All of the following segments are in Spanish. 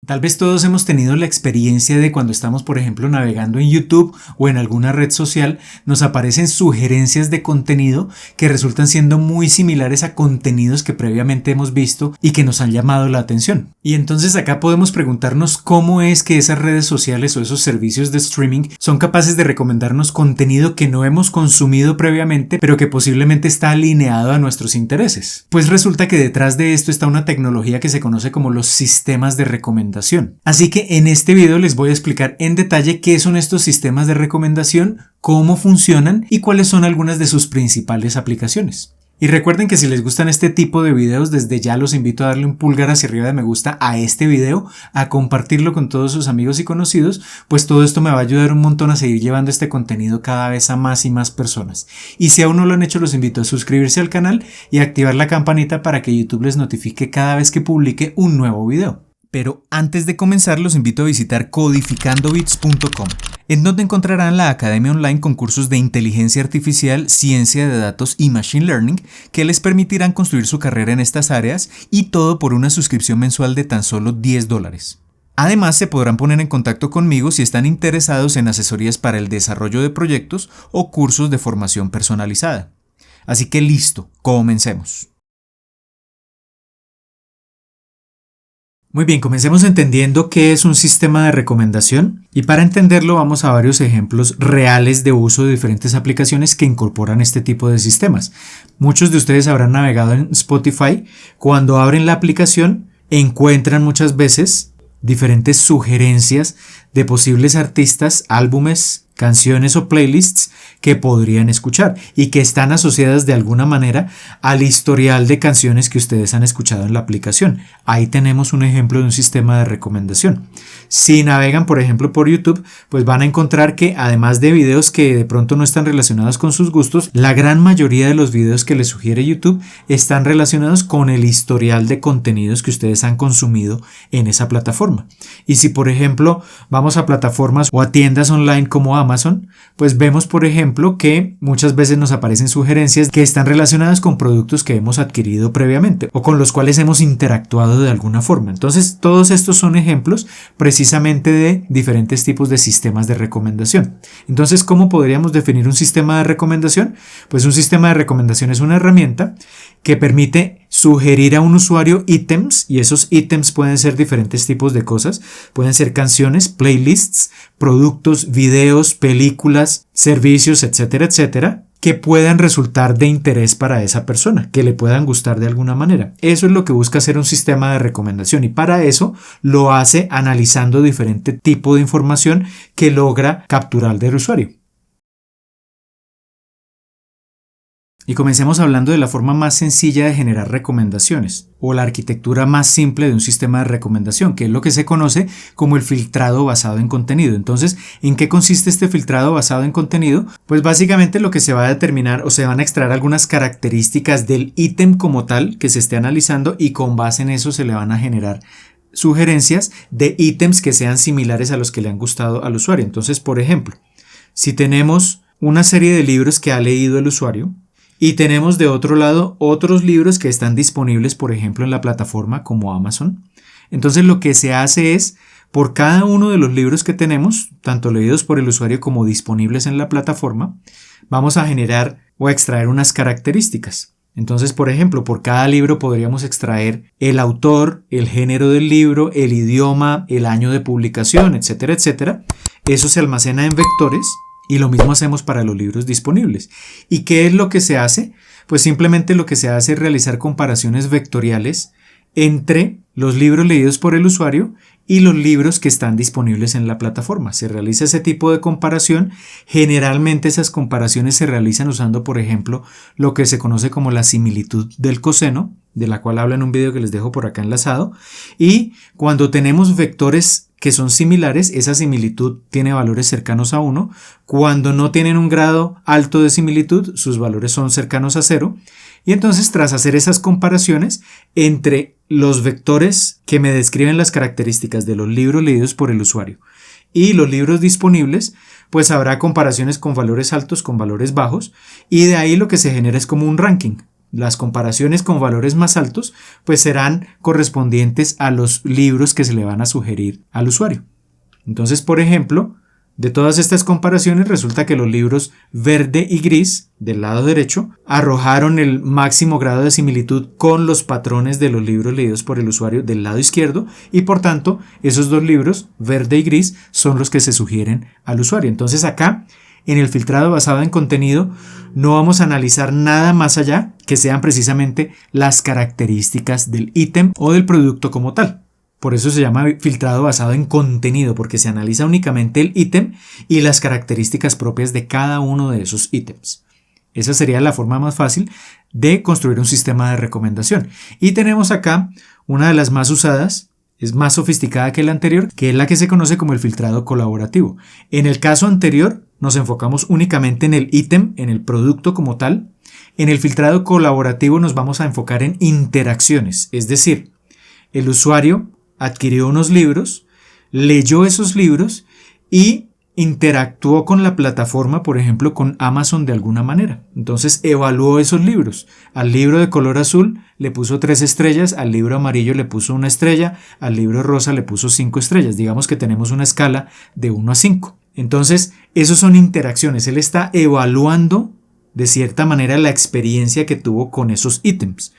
Tal vez todos hemos tenido la experiencia de cuando estamos, por ejemplo, navegando en YouTube o en alguna red social, nos aparecen sugerencias de contenido que resultan siendo muy similares a contenidos que previamente hemos visto y que nos han llamado la atención. Y entonces acá podemos preguntarnos cómo es que esas redes sociales o esos servicios de streaming son capaces de recomendarnos contenido que no hemos consumido previamente, pero que posiblemente está alineado a nuestros intereses. Pues resulta que detrás de esto está una tecnología que se conoce como los sistemas de recomendación. Así que en este video les voy a explicar en detalle qué son estos sistemas de recomendación, cómo funcionan y cuáles son algunas de sus principales aplicaciones. Y recuerden que si les gustan este tipo de videos, desde ya los invito a darle un pulgar hacia arriba de me gusta a este video, a compartirlo con todos sus amigos y conocidos, pues todo esto me va a ayudar un montón a seguir llevando este contenido cada vez a más y más personas. Y si aún no lo han hecho, los invito a suscribirse al canal y a activar la campanita para que YouTube les notifique cada vez que publique un nuevo video. Pero antes de comenzar los invito a visitar codificandobits.com, en donde encontrarán la academia online con cursos de inteligencia artificial, ciencia de datos y machine learning que les permitirán construir su carrera en estas áreas y todo por una suscripción mensual de tan solo $10. Además, se podrán poner en contacto conmigo si están interesados en asesorías para el desarrollo de proyectos o cursos de formación personalizada. Así que listo, comencemos. Muy bien, comencemos entendiendo qué es un sistema de recomendación y para entenderlo vamos a varios ejemplos reales de uso de diferentes aplicaciones que incorporan este tipo de sistemas. Muchos de ustedes habrán navegado en Spotify. Cuando abren la aplicación encuentran muchas veces diferentes sugerencias de posibles artistas, álbumes, canciones o playlists que podrían escuchar y que están asociadas de alguna manera al historial de canciones que ustedes han escuchado en la aplicación. Ahí tenemos un ejemplo de un sistema de recomendación. Si navegan, por ejemplo, por YouTube, pues van a encontrar que además de videos que de pronto no están relacionados con sus gustos, la gran mayoría de los videos que les sugiere YouTube están relacionados con el historial de contenidos que ustedes han consumido en esa plataforma. Y si, por ejemplo, vamos a plataformas o a tiendas online como Amazon, pues vemos, por ejemplo, que muchas veces nos aparecen sugerencias que están relacionadas con productos que hemos adquirido previamente o con los cuales hemos interactuado de alguna forma. Entonces, todos estos son ejemplos precisamente de diferentes tipos de sistemas de recomendación. Entonces, ¿cómo podríamos definir un sistema de recomendación? Pues un sistema de recomendación es una herramienta que permite sugerir a un usuario ítems, y esos ítems pueden ser diferentes tipos de cosas, pueden ser canciones, playlists, productos, videos, películas, servicios, etcétera, etcétera, que puedan resultar de interés para esa persona, que le puedan gustar de alguna manera. Eso es lo que busca hacer un sistema de recomendación y para eso lo hace analizando diferente tipo de información que logra capturar del usuario. Y comencemos hablando de la forma más sencilla de generar recomendaciones o la arquitectura más simple de un sistema de recomendación, que es lo que se conoce como el filtrado basado en contenido. Entonces, ¿en qué consiste este filtrado basado en contenido? Pues básicamente lo que se va a determinar o se van a extraer algunas características del ítem como tal que se esté analizando y con base en eso se le van a generar sugerencias de ítems que sean similares a los que le han gustado al usuario. Entonces, por ejemplo, si tenemos una serie de libros que ha leído el usuario, y tenemos de otro lado otros libros que están disponibles, por ejemplo, en la plataforma como Amazon. Entonces lo que se hace es, por cada uno de los libros que tenemos, tanto leídos por el usuario como disponibles en la plataforma, vamos a generar o a extraer unas características. Entonces, por ejemplo, por cada libro podríamos extraer el autor, el género del libro, el idioma, el año de publicación, etcétera, etcétera. Eso se almacena en vectores. Y lo mismo hacemos para los libros disponibles. ¿Y qué es lo que se hace? Pues simplemente lo que se hace es realizar comparaciones vectoriales entre los libros leídos por el usuario y los libros que están disponibles en la plataforma. Se realiza ese tipo de comparación. Generalmente esas comparaciones se realizan usando, por ejemplo, lo que se conoce como la similitud del coseno, de la cual hablo en un video que les dejo por acá enlazado. Y cuando tenemos vectores que son similares, esa similitud tiene valores cercanos a 1. Cuando no tienen un grado alto de similitud, sus valores son cercanos a 0. Y entonces, tras hacer esas comparaciones entre los vectores que me describen las características de los libros leídos por el usuario y los libros disponibles, pues habrá comparaciones con valores altos, con valores bajos, y de ahí lo que se genera es como un ranking. las comparaciones con valores más altos, pues serán correspondientes a los libros que se le van a sugerir al usuario. Entonces, por ejemplo, de todas estas comparaciones resulta que los libros verde y gris del lado derecho arrojaron el máximo grado de similitud con los patrones de los libros leídos por el usuario del lado izquierdo y por tanto esos dos libros, verde y gris, son los que se sugieren al usuario. Entonces acá, en el filtrado basado en contenido, no vamos a analizar nada más allá que sean precisamente las características del ítem o del producto como tal. Por eso se llama filtrado basado en contenido, porque se analiza únicamente el ítem y las características propias de cada uno de esos ítems. Esa sería la forma más fácil de construir un sistema de recomendación. Y tenemos acá una de las más usadas, es más sofisticada que la anterior, que es la que se conoce como el filtrado colaborativo. En el caso anterior nos enfocamos únicamente en el ítem, en el producto como tal. En el filtrado colaborativo nos vamos a enfocar en interacciones, es decir, el usuario adquirió unos libros, leyó esos libros y interactuó con la plataforma, por ejemplo, con Amazon de alguna manera. Entonces evaluó esos libros. Al libro de color azul le puso 3 estrellas, al libro amarillo le puso 1 estrella, al libro rosa le puso 5 estrellas. Digamos que tenemos una escala de 1 a 5. Entonces, esos son interacciones. Él está evaluando de cierta manera la experiencia que tuvo con esos ítems.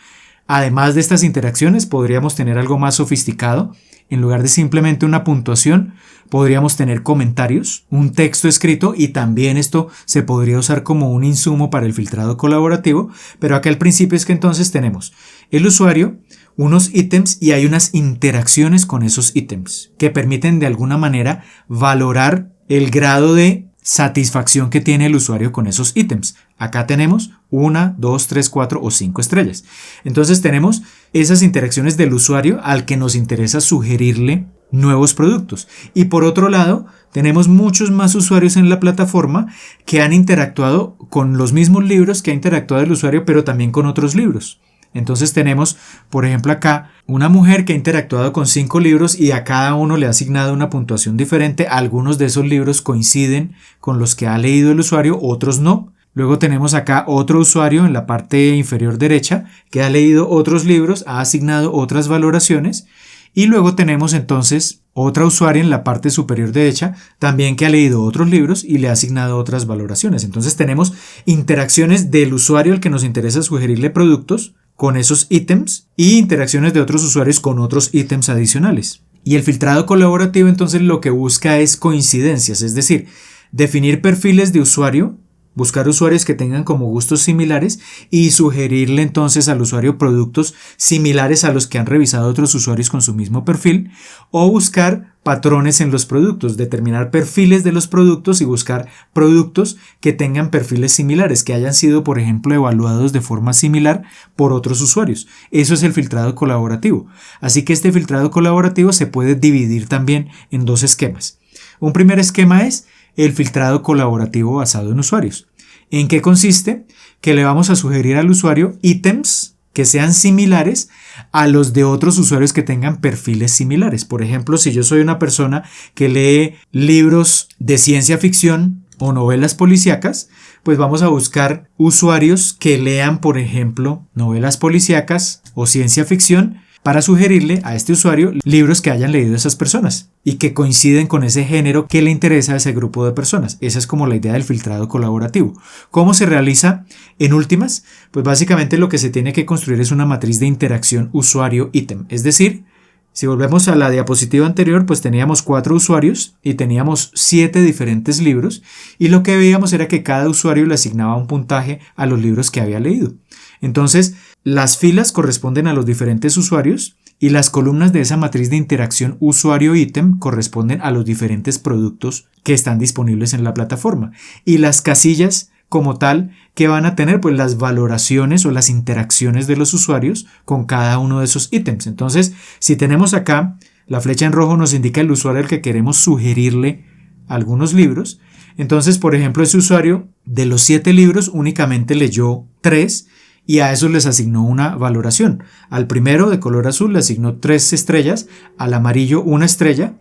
Además de estas interacciones, podríamos tener algo más sofisticado. En lugar de simplemente una puntuación, podríamos tener comentarios, un texto escrito y también esto se podría usar como un insumo para el filtrado colaborativo. Pero acá el principio es que entonces tenemos el usuario, unos ítems y hay unas interacciones con esos ítems que permiten de alguna manera valorar el grado de satisfacción que tiene el usuario con esos ítems. Acá tenemos 1, 2, 3, 4 o 5 estrellas. Entonces tenemos esas interacciones del usuario al que nos interesa sugerirle nuevos productos. Y por otro lado, tenemos muchos más usuarios en la plataforma que han interactuado con los mismos libros que ha interactuado el usuario, pero también con otros libros. Entonces tenemos, por ejemplo, acá una mujer que ha interactuado con 5 libros y a cada uno le ha asignado una puntuación diferente. Algunos de esos libros coinciden con los que ha leído el usuario, otros no. Luego tenemos acá otro usuario en la parte inferior derecha que ha leído otros libros, ha asignado otras valoraciones. Y luego tenemos entonces otra usuaria en la parte superior derecha también que ha leído otros libros y le ha asignado otras valoraciones. Entonces tenemos interacciones del usuario al que nos interesa sugerirle productos con esos ítems y interacciones de otros usuarios con otros ítems adicionales. Y el filtrado colaborativo entonces lo que busca es coincidencias, es decir, definir perfiles de usuario, buscar usuarios que tengan como gustos similares y sugerirle entonces al usuario productos similares a los que han revisado otros usuarios con su mismo perfil, o buscar patrones en los productos, determinar perfiles de los productos y buscar productos que tengan perfiles similares, que hayan sido, por ejemplo, evaluados de forma similar por otros usuarios. Eso es el filtrado colaborativo. Así que este filtrado colaborativo se puede dividir también en 2 esquemas. Un primer esquema es el filtrado colaborativo basado en usuarios. ¿En qué consiste? Que le vamos a sugerir al usuario ítems que sean similares a los de otros usuarios que tengan perfiles similares. Por ejemplo, si yo soy una persona que lee libros de ciencia ficción o novelas policíacas, pues vamos a buscar usuarios que lean, por ejemplo, novelas policíacas o ciencia ficción para sugerirle a este usuario libros que hayan leído esas personas y que coinciden con ese género que le interesa a ese grupo de personas. Esa es como la idea del filtrado colaborativo. ¿Cómo se realiza en últimas? Pues básicamente lo que se tiene que construir es una matriz de interacción usuario-ítem. Es decir, si volvemos a la diapositiva anterior, pues teníamos 4 usuarios y teníamos 7 diferentes libros y lo que veíamos era que cada usuario le asignaba un puntaje a los libros que había leído. Entonces, las filas corresponden a los diferentes usuarios y las columnas de esa matriz de interacción usuario-ítem corresponden a los diferentes productos que están disponibles en la plataforma. Y las casillas como tal que van a tener pues las valoraciones o las interacciones de los usuarios con cada uno de esos ítems. Entonces, si tenemos acá, la flecha en rojo nos indica el usuario al que queremos sugerirle algunos libros. Entonces, por ejemplo, ese usuario de los 7 libros únicamente leyó 3 y a esos les asignó una valoración. Al primero de color azul le asignó 3 estrellas, al amarillo 1 estrella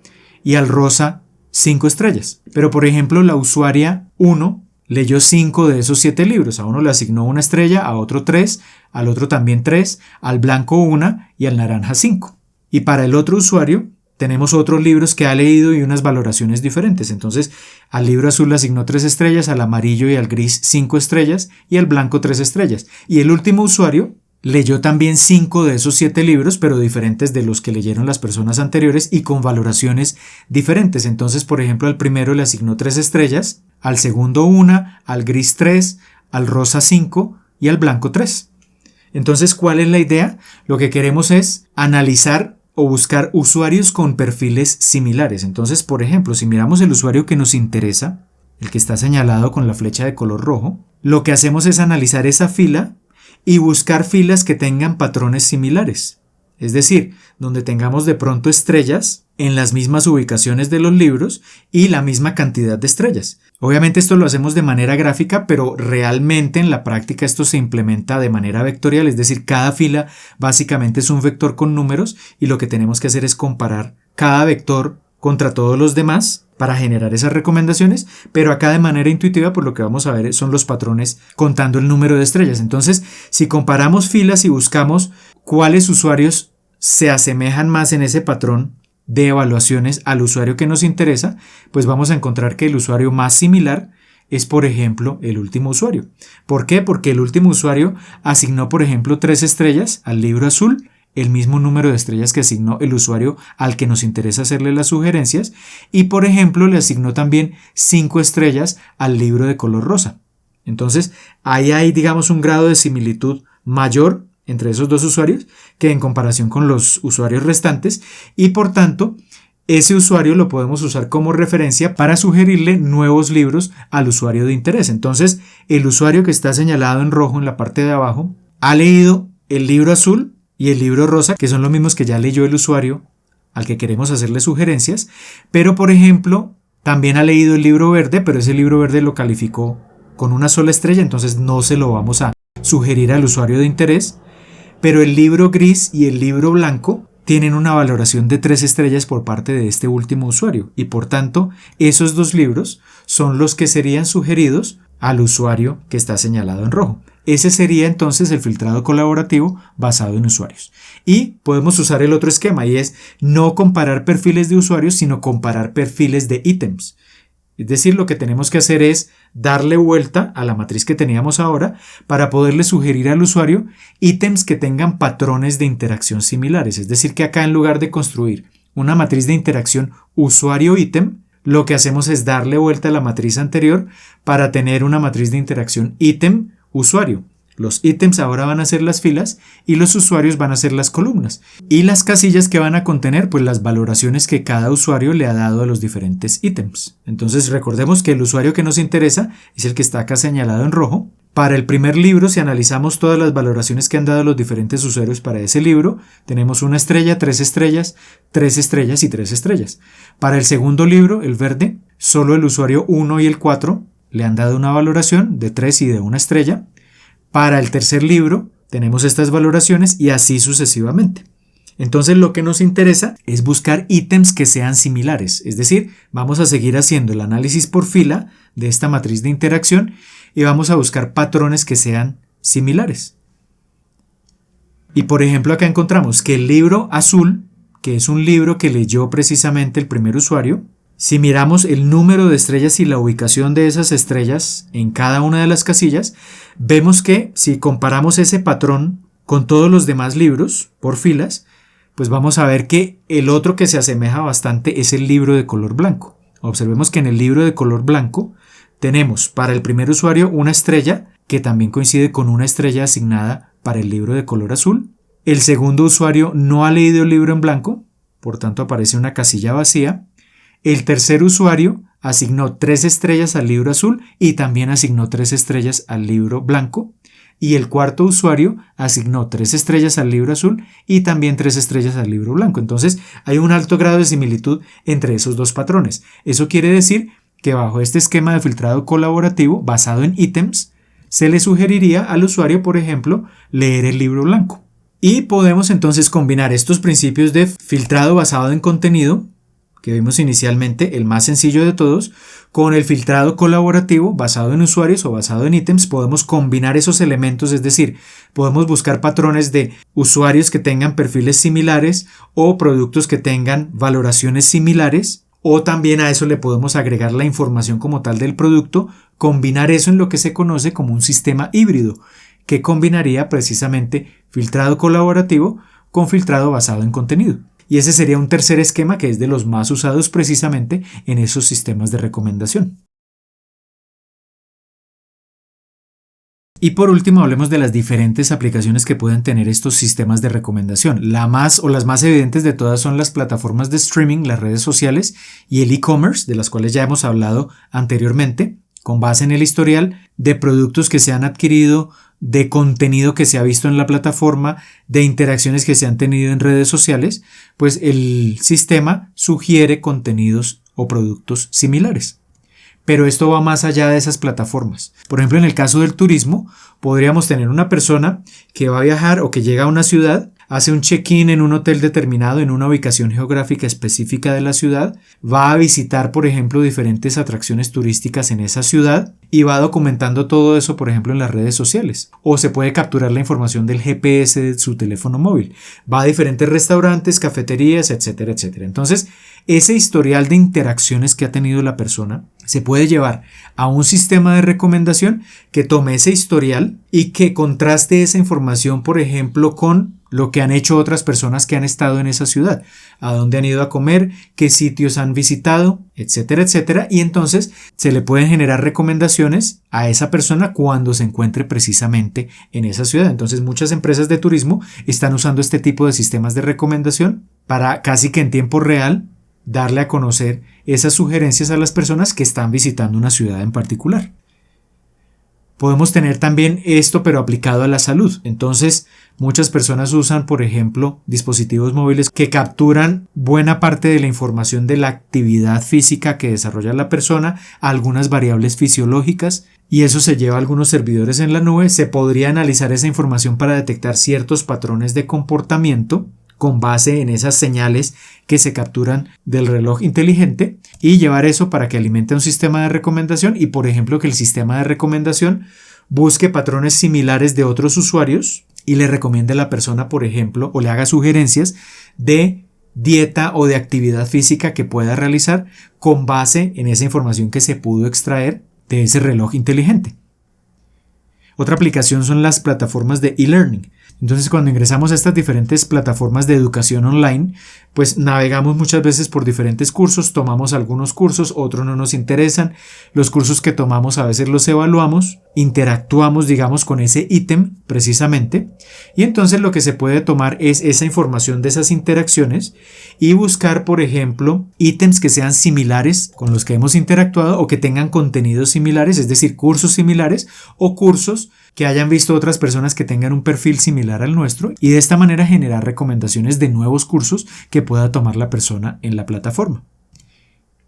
y al rosa 5 estrellas. Pero por ejemplo la usuaria 1 leyó 5 de esos 7 libros. A uno le asignó 1 estrella, a otro 3, al otro también 3, al blanco 1 y al naranja 5. Y para el otro usuario tenemos otros libros que ha leído y unas valoraciones diferentes. Entonces, al libro azul le asignó 3 estrellas, al amarillo y al gris 5 estrellas y al blanco 3 estrellas. Y el último usuario leyó también 5 de esos 7 libros, pero diferentes de los que leyeron las personas anteriores y con valoraciones diferentes. Entonces, por ejemplo, al primero le asignó 3 estrellas, al segundo 1, al gris 3, al rosa 5 y al blanco 3. Entonces, ¿cuál es la idea? Lo que queremos es analizar o buscar usuarios con perfiles similares. Entonces, por ejemplo, si miramos el usuario que nos interesa, el que está señalado con la flecha de color rojo, lo que hacemos es analizar esa fila y buscar filas que tengan patrones similares. Es decir, donde tengamos de pronto estrellas en las mismas ubicaciones de los libros y la misma cantidad de estrellas. Obviamente esto lo hacemos de manera gráfica, pero realmente en la práctica esto se implementa de manera vectorial, es decir, cada fila básicamente es un vector con números y lo que tenemos que hacer es comparar cada vector contra todos los demás para generar esas recomendaciones, pero acá de manera intuitiva pues lo que vamos a ver son los patrones contando el número de estrellas. Entonces, si comparamos filas y buscamos cuáles usuarios se asemejan más en ese patrón de evaluaciones al usuario que nos interesa, pues vamos a encontrar que el usuario más similar es, por ejemplo, el último usuario. ¿Por qué? Porque el último usuario asignó, por ejemplo, 3 estrellas al libro azul, el mismo número de estrellas que asignó el usuario al que nos interesa hacerle las sugerencias, y por ejemplo le asignó también 5 estrellas al libro de color rosa. Entonces ahí hay, digamos, un grado de similitud mayor entre esos dos usuarios que en comparación con los usuarios restantes, y por tanto ese usuario lo podemos usar como referencia para sugerirle nuevos libros al usuario de interés. Entonces el usuario que está señalado en rojo en la parte de abajo ha leído el libro azul y el libro rosa, que son los mismos que ya leyó el usuario al que queremos hacerle sugerencias, pero por ejemplo también ha leído el libro verde, pero ese libro verde lo calificó con una sola estrella, entonces no se lo vamos a sugerir al usuario de interés, pero el libro gris y el libro blanco tienen una valoración de 3 estrellas por parte de este último usuario, y por tanto esos dos libros son los que serían sugeridos al usuario que está señalado en rojo. Ese sería entonces el filtrado colaborativo basado en usuarios. Y podemos usar el otro esquema, y es no comparar perfiles de usuarios, sino comparar perfiles de ítems. Es decir, lo que tenemos que hacer es darle vuelta a la matriz que teníamos ahora para poderle sugerir al usuario ítems que tengan patrones de interacción similares. Es decir, que acá en lugar de construir una matriz de interacción usuario-ítem, lo que hacemos es darle vuelta a la matriz anterior para tener una matriz de interacción ítem-usuario. Los ítems ahora van a ser las filas y los usuarios van a ser las columnas. Y las casillas que van a contener, pues las valoraciones que cada usuario le ha dado a los diferentes ítems. Entonces recordemos que el usuario que nos interesa es el que está acá señalado en rojo. Para el primer libro, si analizamos todas las valoraciones que han dado los diferentes usuarios para ese libro, tenemos 1 estrella, 3 estrellas, 3 estrellas y 3 estrellas. Para el segundo libro, el verde, solo el usuario 1 y el 4 le han dado una valoración de 3 y de 1 estrella. Para el tercer libro tenemos estas valoraciones y así sucesivamente. Entonces lo que nos interesa es buscar ítems que sean similares, es decir, vamos a seguir haciendo el análisis por fila de esta matriz de interacción y vamos a buscar patrones que sean similares. Y por ejemplo acá encontramos que el libro azul, que es un libro que leyó precisamente el primer usuario, si miramos el número de estrellas y la ubicación de esas estrellas en cada una de las casillas, vemos que si comparamos ese patrón con todos los demás libros por filas, pues vamos a ver que el otro que se asemeja bastante es el libro de color blanco. Observemos que en el libro de color blanco tenemos para el primer usuario una estrella que también coincide con una estrella asignada para el libro de color azul. El segundo usuario no ha leído el libro en blanco, por tanto aparece una casilla vacía. El tercer usuario asignó 3 estrellas al libro azul y también asignó 3 estrellas al libro blanco. Y el cuarto usuario asignó 3 estrellas al libro azul y también 3 estrellas al libro blanco. Entonces hay un alto grado de similitud entre esos dos patrones. Eso quiere decir que bajo este esquema de filtrado colaborativo basado en ítems, se le sugeriría al usuario, por ejemplo, leer el libro blanco. Y podemos entonces combinar estos principios de filtrado basado en contenido que vimos inicialmente, el más sencillo de todos, con el filtrado colaborativo basado en usuarios o basado en ítems, podemos combinar esos elementos, es decir, podemos buscar patrones de usuarios que tengan perfiles similares o productos que tengan valoraciones similares, o también a eso le podemos agregar la información como tal del producto, combinar eso en lo que se conoce como un sistema híbrido, que combinaría precisamente filtrado colaborativo con filtrado basado en contenido. Y ese sería un tercer esquema que es de los más usados precisamente en esos sistemas de recomendación. Y por último, hablemos de las diferentes aplicaciones que pueden tener estos sistemas de recomendación. Las más evidentes de todas son las plataformas de streaming, las redes sociales y el e-commerce, de las cuales ya hemos hablado anteriormente, con base en el historial de productos que se han adquirido, de contenido que se ha visto en la plataforma, de interacciones que se han tenido en redes sociales, pues el sistema sugiere contenidos o productos similares. Pero esto va más allá de esas plataformas. Por ejemplo, en el caso del turismo, podríamos tener una persona que va a viajar o que llega a una ciudad, hace un check-in en un hotel determinado en una ubicación geográfica específica de la ciudad, va a visitar, por ejemplo, diferentes atracciones turísticas en esa ciudad y va documentando todo eso, por ejemplo, en las redes sociales. O se puede capturar la información del GPS de su teléfono móvil. Va a diferentes restaurantes, cafeterías, etcétera, etcétera. Entonces, ese historial de interacciones que ha tenido la persona se puede llevar a un sistema de recomendación que tome ese historial y que contraste esa información, por ejemplo, con lo que han hecho otras personas que han estado en esa ciudad, a dónde han ido a comer, qué sitios han visitado, etcétera, etcétera. Y entonces se le pueden generar recomendaciones a esa persona cuando se encuentre precisamente en esa ciudad. Entonces muchas empresas de turismo están usando este tipo de sistemas de recomendación para casi que en tiempo real darle a conocer esas sugerencias a las personas que están visitando una ciudad en particular. Podemos tener también esto, pero aplicado a la salud. Entonces, muchas personas usan, por ejemplo, dispositivos móviles que capturan buena parte de la información de la actividad física que desarrolla la persona, algunas variables fisiológicas, y eso se lleva a algunos servidores en la nube. Se podría analizar esa información para detectar ciertos patrones de comportamiento con base en esas señales que se capturan del reloj inteligente y llevar eso para que alimente un sistema de recomendación y, por ejemplo, que el sistema de recomendación busque patrones similares de otros usuarios y le recomiende a la persona, por ejemplo, o le haga sugerencias de dieta o de actividad física que pueda realizar con base en esa información que se pudo extraer de ese reloj inteligente. Otra aplicación son las plataformas de e-learning. Entonces, cuando ingresamos a estas diferentes plataformas de educación online, pues navegamos muchas veces por diferentes cursos, tomamos algunos cursos, otros no nos interesan. Los cursos que tomamos a veces los evaluamos, interactuamos, digamos, con ese ítem precisamente. Y entonces lo que se puede tomar es esa información de esas interacciones y buscar, por ejemplo, ítems que sean similares con los que hemos interactuado o que tengan contenidos similares, es decir, cursos similares o cursos que hayan visto otras personas que tengan un perfil similar al nuestro y de esta manera generar recomendaciones de nuevos cursos que pueda tomar la persona en la plataforma.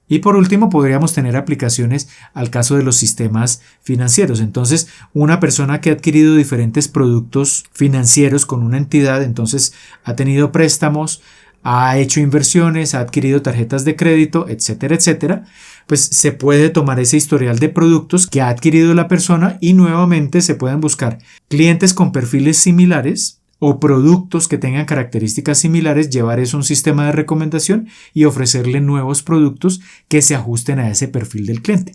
Y por último, podríamos tener aplicaciones al caso de los sistemas financieros. Entonces, una persona que ha adquirido diferentes productos financieros con una entidad, entonces ha tenido préstamos, ha hecho inversiones, ha adquirido tarjetas de crédito, etcétera, etcétera, pues se puede tomar ese historial de productos que ha adquirido la persona y nuevamente se pueden buscar clientes con perfiles similares o productos que tengan características similares, llevar eso a un sistema de recomendación y ofrecerle nuevos productos que se ajusten a ese perfil del cliente.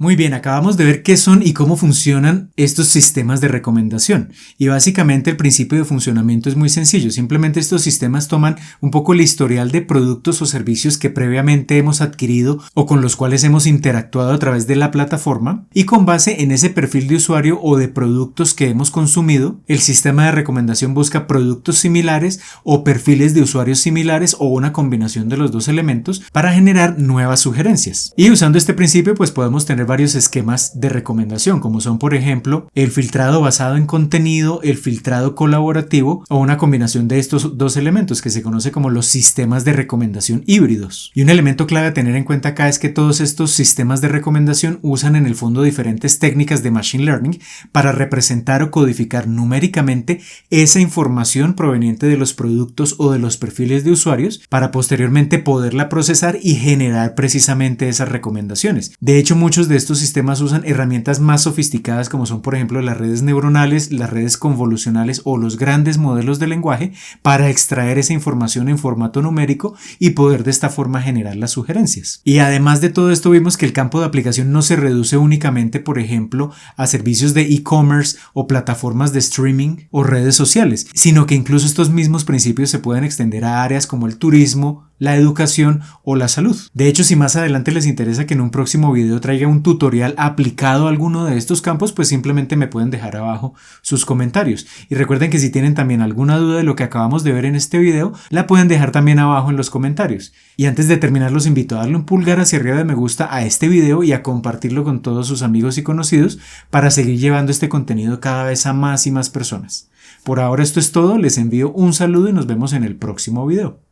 Muy bien, acabamos de ver qué son y cómo funcionan estos sistemas de recomendación. Y básicamente el principio de funcionamiento es muy sencillo. Simplemente estos sistemas toman un poco el historial de productos o servicios que previamente hemos adquirido o con los cuales hemos interactuado a través de la plataforma y con base en ese perfil de usuario o de productos que hemos consumido, el sistema de recomendación busca productos similares o perfiles de usuarios similares o una combinación de los dos elementos para generar nuevas sugerencias. Y usando este principio, pues podemos tener varios esquemas de recomendación, como son por ejemplo el filtrado basado en contenido, el filtrado colaborativo o una combinación de estos dos elementos que se conoce como los sistemas de recomendación híbridos. Y un elemento clave a tener en cuenta acá es que todos estos sistemas de recomendación usan en el fondo diferentes técnicas de Machine Learning para representar o codificar numéricamente esa información proveniente de los productos o de los perfiles de usuarios para posteriormente poderla procesar y generar precisamente esas recomendaciones. De hecho, muchos de estos sistemas usan herramientas más sofisticadas como son por ejemplo las redes neuronales, las redes convolucionales o los grandes modelos de lenguaje para extraer esa información en formato numérico y poder de esta forma generar las sugerencias. Y además de todo esto vimos que el campo de aplicación no se reduce únicamente por ejemplo a servicios de e-commerce o plataformas de streaming o redes sociales, sino que incluso estos mismos principios se pueden extender a áreas como el turismo, la educación o la salud. De hecho, si más adelante les interesa que en un próximo video traiga un tutorial aplicado a alguno de estos campos, pues simplemente me pueden dejar abajo sus comentarios. Y recuerden que si tienen también alguna duda de lo que acabamos de ver en este video, la pueden dejar también abajo en los comentarios. Y antes de terminar, los invito a darle un pulgar hacia arriba de me gusta a este video y a compartirlo con todos sus amigos y conocidos para seguir llevando este contenido cada vez a más y más personas. Por ahora esto es todo, les envío un saludo y nos vemos en el próximo video.